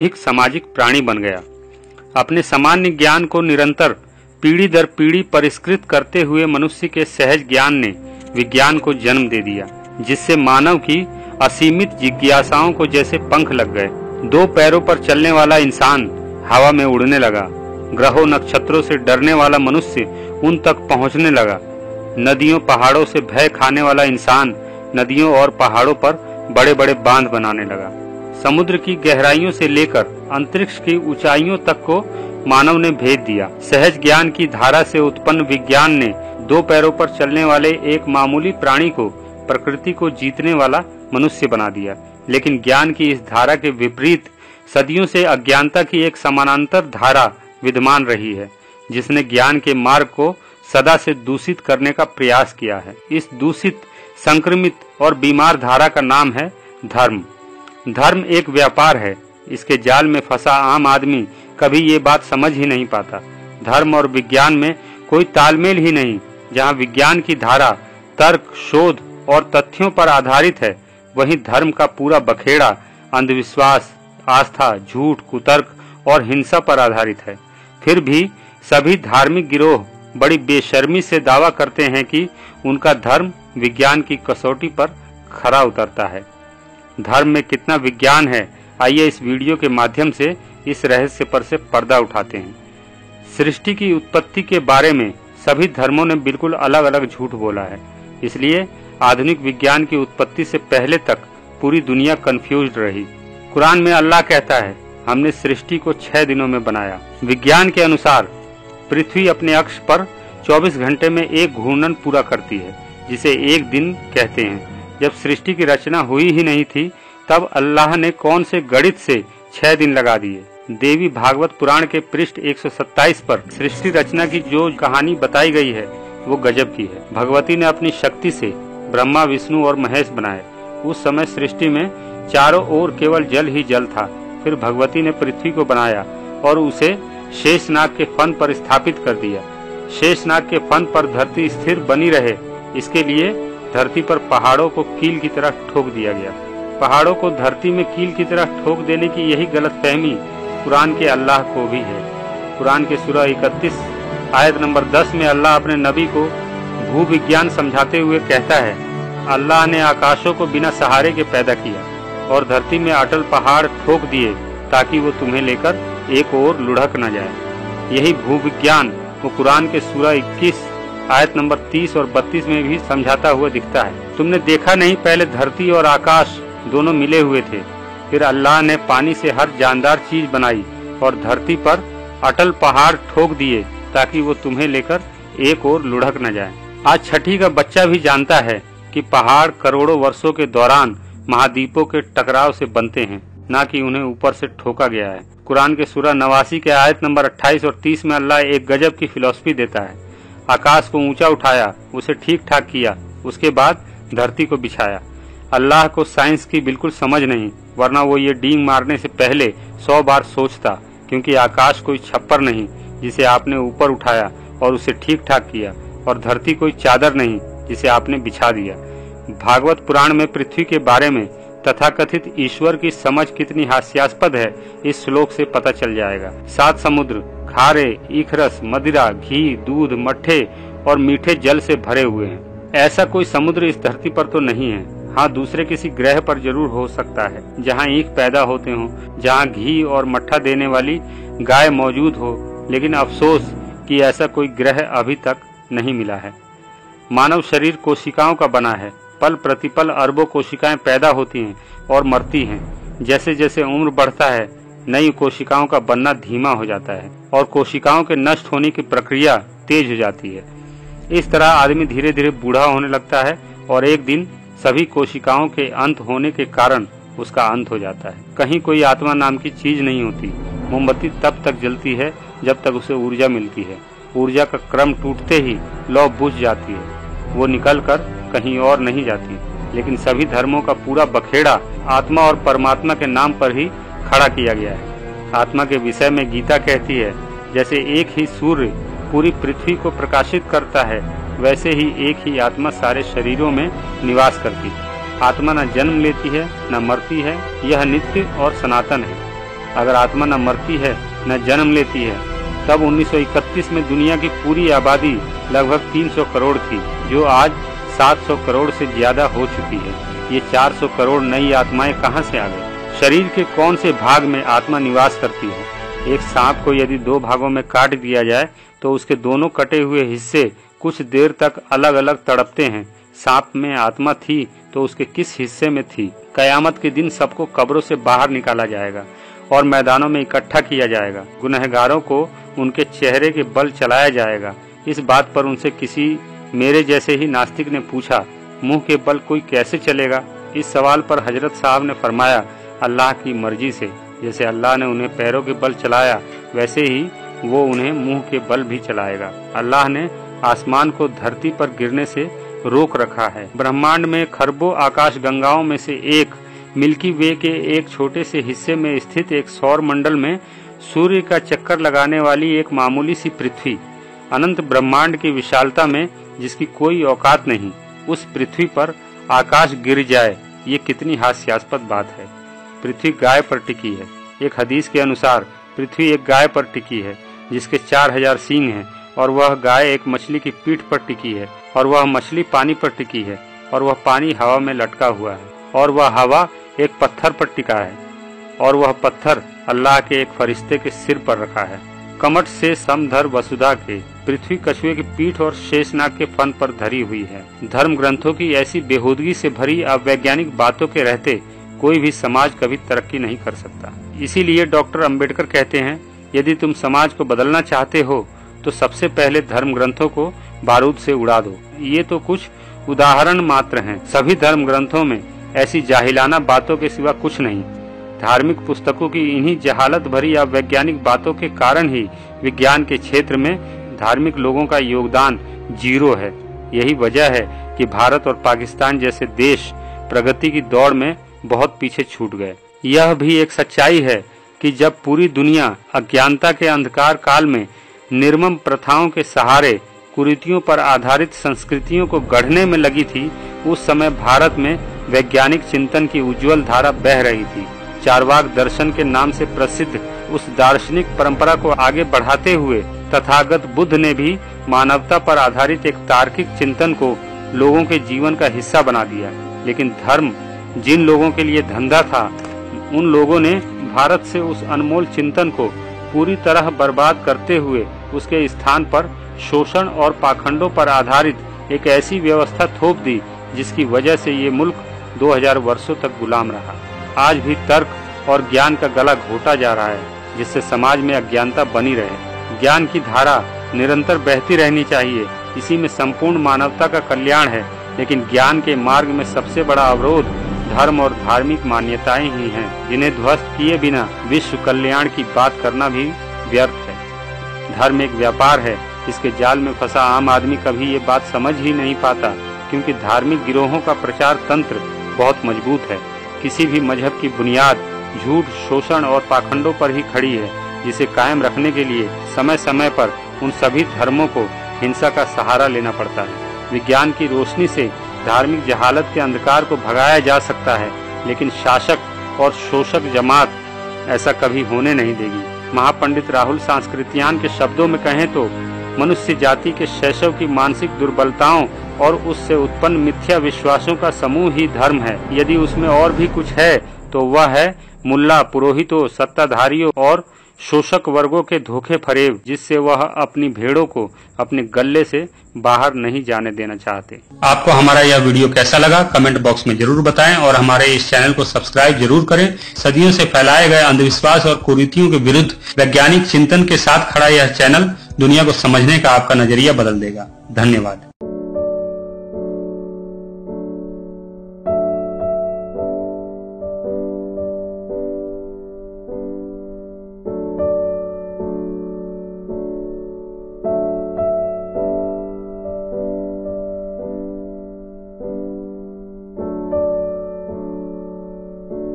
एक सामाजिक प्राणी बन गया। अपने सामान्य ज्ञान को निरंतर पीढ़ी दर पीढ़ी परिष्कृत करते हुए मनुष्य के सहज ज्ञान ने विज्ञान को जन्म दे दिया, जिससे मानव की असीमित जिज्ञासाओं को जैसे पंख लग गए। दो पैरों पर चलने वाला इंसान हवा में उड़ने लगा। ग्रहों नक्षत्रों से डरने वाला मनुष्य उन तक पहुंचने लगा। नदियों पहाड़ों से भय खाने वाला इंसान नदियों और पहाड़ों पर बड़े बड़े बांध बनाने लगा। समुद्र की गहराइयों से लेकर अंतरिक्ष की ऊंचाइयों तक को मानव ने भेद दिया। सहज ज्ञान की धारा से उत्पन्न विज्ञान ने दो पैरों पर चलने वाले एक मामूली प्राणी को प्रकृति को जीतने वाला मनुष्य बना दिया। लेकिन ज्ञान की इस धारा के विपरीत सदियों से अज्ञानता की एक समानांतर धारा विद्यमान रही है, जिसने ज्ञान के मार्ग को सदा से दूषित करने का प्रयास किया है। इस दूषित, संक्रमित और बीमार धारा का नाम है धर्म। धर्म एक व्यापार है। इसके जाल में फंसा आम आदमी कभी ये बात समझ ही नहीं पाता। धर्म और विज्ञान में कोई तालमेल ही नहीं। जहाँ विज्ञान की धारा तर्क, शोध और तथ्यों पर आधारित है, वहीं धर्म का पूरा बखेड़ा अंधविश्वास, आस्था, झूठ, कुतर्क और हिंसा पर आधारित है। फिर भी सभी धार्मिक गिरोह बड़ी बेशर्मी से दावा करते हैं कि उनका धर्म विज्ञान की कसौटी पर खरा उतरता है। धर्म में कितना विज्ञान है, आइए इस वीडियो के माध्यम से इस रहस्य पर से पर्दा उठाते हैं। सृष्टि की उत्पत्ति के बारे में सभी धर्मों ने बिल्कुल अलग अलग झूठ बोला है। इसलिए आधुनिक विज्ञान की उत्पत्ति से पहले तक पूरी दुनिया कंफ्यूज्ड रही। कुरान में अल्लाह कहता है, हमने सृष्टि को 6 दिनों में बनाया। विज्ञान के अनुसार पृथ्वी अपने अक्ष पर 24 घंटे में एक घूर्णन पूरा करती है, जिसे एक दिन कहते हैं। जब सृष्टि की रचना हुई ही नहीं थी, तब अल्लाह ने कौन से गणित से 6 दिन लगा दिए। देवी भागवत पुराण के पृष्ठ 127 पर सृष्टि रचना की जो कहानी बताई गई है, वो गजब की है। भगवती ने अपनी शक्ति से ब्रह्मा, विष्णु और महेश बनाए। उस समय सृष्टि में चारों ओर केवल जल ही जल था। फिर भगवती ने पृथ्वी को बनाया और उसे शेषनाग के फन पर स्थापित कर दिया। शेषनाग के फन पर धरती स्थिर बनी रहे, इसके लिए धरती पर पहाड़ों को कील की तरह ठोक दिया गया। पहाड़ों को धरती में कील की तरह ठोक देने की यही गलतफहमी कुरान के अल्लाह को भी है। कुरान के सूरह 31 आयत नंबर 10 में अल्लाह अपने नबी को भूविज्ञान समझाते हुए कहता है, अल्लाह ने आकाशों को बिना सहारे के पैदा किया और धरती में अटल पहाड़ ठोक दिए ताकि वो तुम्हें लेकर एक ओर लुढ़क न जाए। यही भूविज्ञान वो कुरान के सूरह 21 आयत नंबर 30 और 32 में भी समझाता हुआ दिखता है। तुमने देखा नहीं, पहले धरती और आकाश दोनों मिले हुए थे। फिर अल्लाह ने पानी से हर जानदार चीज बनाई और धरती पर अटल पहाड़ ठोक दिए ताकि वो तुम्हें लेकर एक ओर लुढ़क न जाए। आज छठी का बच्चा भी जानता है कि पहाड़ करोड़ों वर्षों के दौरान महाद्वीपों के टकराव से बनते हैं, न कि उन्हें ऊपर से ठोका गया है। कुरान के सूरह 89 के आयत नंबर 28 और 30 में अल्लाह एक गजब की फिलॉसफी देता है। आकाश को ऊंचा उठाया, उसे ठीक ठाक किया, उसके बाद धरती को बिछाया। अल्लाह को साइंस की बिल्कुल समझ नहीं, वरना वो ये डींग मारने से पहले 100 बार सोचता, क्योंकि आकाश कोई छप्पर नहीं जिसे आपने ऊपर उठाया और उसे ठीक ठाक किया, और धरती कोई चादर नहीं जिसे आपने बिछा दिया। भागवत पुराण में पृथ्वी के बारे में तथाकथित ईश्वर की समझ कितनी हास्यास्पद है, इस श्लोक से पता चल जाएगा। 7 समुद्र खारे, इखरस, मदिरा, घी, दूध, मट्ठे और मीठे जल से भरे हुए हैं। ऐसा कोई समुद्र इस धरती पर तो नहीं है। हाँ, दूसरे किसी ग्रह पर जरूर हो सकता है, जहाँ ईख पैदा होते हों, जहाँ घी और मट्ठा देने वाली गाय मौजूद हो, लेकिन अफसोस कि ऐसा कोई ग्रह अभी तक नहीं मिला है। मानव शरीर कोशिकाओं का बना है। पल प्रतिपल अरबों कोशिकाएं पैदा होती हैं और मरती हैं। जैसे जैसे उम्र बढ़ता है, नई कोशिकाओं का बनना धीमा हो जाता है और कोशिकाओं के नष्ट होने की प्रक्रिया तेज हो जाती है। इस तरह आदमी धीरे धीरे बूढ़ा होने लगता है और एक दिन सभी कोशिकाओं के अंत होने के कारण उसका अंत हो जाता है। कहीं कोई आत्मा नाम की चीज नहीं होती। मोमबत्ती तब तक जलती है जब तक उसे ऊर्जा मिलती है। ऊर्जा का क्रम टूटते ही लौ बुझ जाती है, वो निकलकर कहीं और नहीं जाती। लेकिन सभी धर्मों का पूरा बखेड़ा आत्मा और परमात्मा के नाम पर ही खड़ा किया गया है। आत्मा के विषय में गीता कहती है, जैसे एक ही सूर्य पूरी पृथ्वी को प्रकाशित करता है, वैसे ही एक ही आत्मा सारे शरीरों में निवास करती है। आत्मा न जन्म लेती है न मरती है, यह नित्य और सनातन है। अगर आत्मा न मरती है न जन्म लेती है, तब 1931 में दुनिया की पूरी आबादी लगभग 300 करोड़ थी, जो आज 700 करोड़ से ज्यादा हो चुकी है। ये 400 करोड़ नई आत्माएं कहां से आ गई? शरीर के कौन से भाग में आत्मा निवास करती है? एक सांप को यदि 2 भागों में काट दिया जाए तो उसके दोनों कटे हुए हिस्से कुछ देर तक अलग अलग तड़पते हैं। सांप में आत्मा थी तो उसके किस हिस्से में थी? कयामत के दिन सबको कब्रों से बाहर निकाला जाएगा और मैदानों में इकट्ठा किया जाएगा। गुनहगारों को उनके चेहरे के बल चलाया जाएगा। इस बात पर उनसे किसी मेरे जैसे ही नास्तिक ने पूछा, मुंह के बल कोई कैसे चलेगा? इस सवाल पर हजरत साहब ने फरमाया, अल्लाह की मर्जी से। जैसे अल्लाह ने उन्हें पैरों के बल चलाया, वैसे ही वो उन्हें मुंह के बल भी चलाएगा। अल्लाह ने आसमान को धरती पर गिरने से रोक रखा है। ब्रह्मांड में खरबों आकाश गंगाओं में से एक मिल्की वे के एक छोटे से हिस्से में स्थित एक सौर मंडल में सूर्य का चक्कर लगाने वाली एक मामूली सी पृथ्वी, अनंत ब्रह्मांड की विशालता में जिसकी कोई औकात नहीं, उस पृथ्वी पर आकाश गिर जाए, ये कितनी हास्यास्पद बात है। पृथ्वी गाय पर टिकी है। एक हदीस के अनुसार पृथ्वी एक गाय पर टिकी है जिसके 4000 सींग हैं, और वह गाय एक मछली की पीठ पर टिकी है, और वह मछली पानी पर टिकी है, और वह पानी हवा में लटका हुआ है, और वह हवा एक पत्थर पर टिका है, और वह पत्थर अल्लाह के एक फरिश्ते के सिर पर रखा है। कमठ से समधर वसुधा के पृथ्वी कछुए की पीठ और शेषनाग के फन पर धरी हुई है। धर्म ग्रंथों की ऐसी बेहूदगी से भरी अवैज्ञानिक बातों के रहते कोई भी समाज कभी तरक्की नहीं कर सकता। इसीलिए डॉक्टर अंबेडकर कहते हैं, यदि तुम समाज को बदलना चाहते हो तो सबसे पहले धर्म ग्रंथों को बारूद से उड़ा दो। ये तो कुछ उदाहरण मात्र हैं। सभी धर्म ग्रंथों में ऐसी जाहिलाना बातों के सिवा कुछ नहीं। धार्मिक पुस्तकों की इन्हीं जहालत भरी अवैज्ञानिक बातों के कारण ही विज्ञान के क्षेत्र में धार्मिक लोगों का योगदान 0 है। यही वजह है कि भारत और पाकिस्तान जैसे देश प्रगति की दौड़ में बहुत पीछे छूट गए। यह भी एक सच्चाई है कि जब पूरी दुनिया अज्ञानता के अंधकार काल में निर्मम प्रथाओं के सहारे कुरीतियों पर आधारित संस्कृतियों को गढ़ने में लगी थी, उस समय भारत में वैज्ञानिक चिंतन की उज्जवल धारा बह रही थी। चारवाक दर्शन के नाम से प्रसिद्ध उस दार्शनिक परंपरा को आगे बढ़ाते हुए तथागत बुद्ध ने भी मानवता पर आधारित एक तार्किक चिंतन को लोगों के जीवन का हिस्सा बना दिया। लेकिन धर्म जिन लोगों के लिए धंधा था, उन लोगों ने भारत से उस अनमोल चिंतन को पूरी तरह बर्बाद करते हुए उसके स्थान पर शोषण और पाखंडों पर आधारित एक ऐसी व्यवस्था थोप दी जिसकी वजह से ये मुल्क 2000 वर्षों तक गुलाम रहा। आज भी तर्क और ज्ञान का गला घोटा जा रहा है, जिससे समाज में अज्ञानता बनी रहे। ज्ञान की धारा निरंतर बहती रहनी चाहिए, इसी में संपूर्ण मानवता का कल्याण है। लेकिन ज्ञान के मार्ग में सबसे बड़ा अवरोध धर्म और धार्मिक मान्यताएं ही हैं, जिन्हें ध्वस्त किए बिना विश्व कल्याण की बात करना भी व्यर्थ है। धर्म एक व्यापार है, इसके जाल में फंसा आम आदमी कभी ये बात समझ ही नहीं पाता, क्योंकि धार्मिक गिरोहों का प्रचार तंत्र बहुत मजबूत है। किसी भी मजहब की बुनियाद झूठ, शोषण और पाखंडों पर ही खड़ी है, जिसे कायम रखने के लिए समय समय पर उन सभी धर्मों को हिंसा का सहारा लेना पड़ता है। विज्ञान की रोशनी से धार्मिक जहालत के अंधकार को भगाया जा सकता है, लेकिन शासक और शोषक जमात ऐसा कभी होने नहीं देगी। महापंडित राहुल सांस्कृत्यायन के शब्दों में कहें तो मनुष्य जाति के शैशव की मानसिक दुर्बलताओं और उससे उत्पन्न मिथ्या विश्वासों का समूह ही धर्म है। यदि उसमें और भी कुछ है तो वह है मुल्ला, पुरोहितों, सत्ताधारियों और शोषक वर्गों के धोखे फरेब, जिससे वह अपनी भेड़ों को अपने गले से बाहर नहीं जाने देना चाहते। आपको हमारा यह वीडियो कैसा लगा कमेंट बॉक्स में जरूर बताएं और हमारे इस चैनल को सब्सक्राइब जरूर करें। सदियों से फैलाए गए अंधविश्वास और कुरीतियों के विरुद्ध वैज्ञानिक चिंतन के साथ खड़ा यह चैनल दुनिया को समझने का आपका नजरिया बदल देगा। धन्यवाद।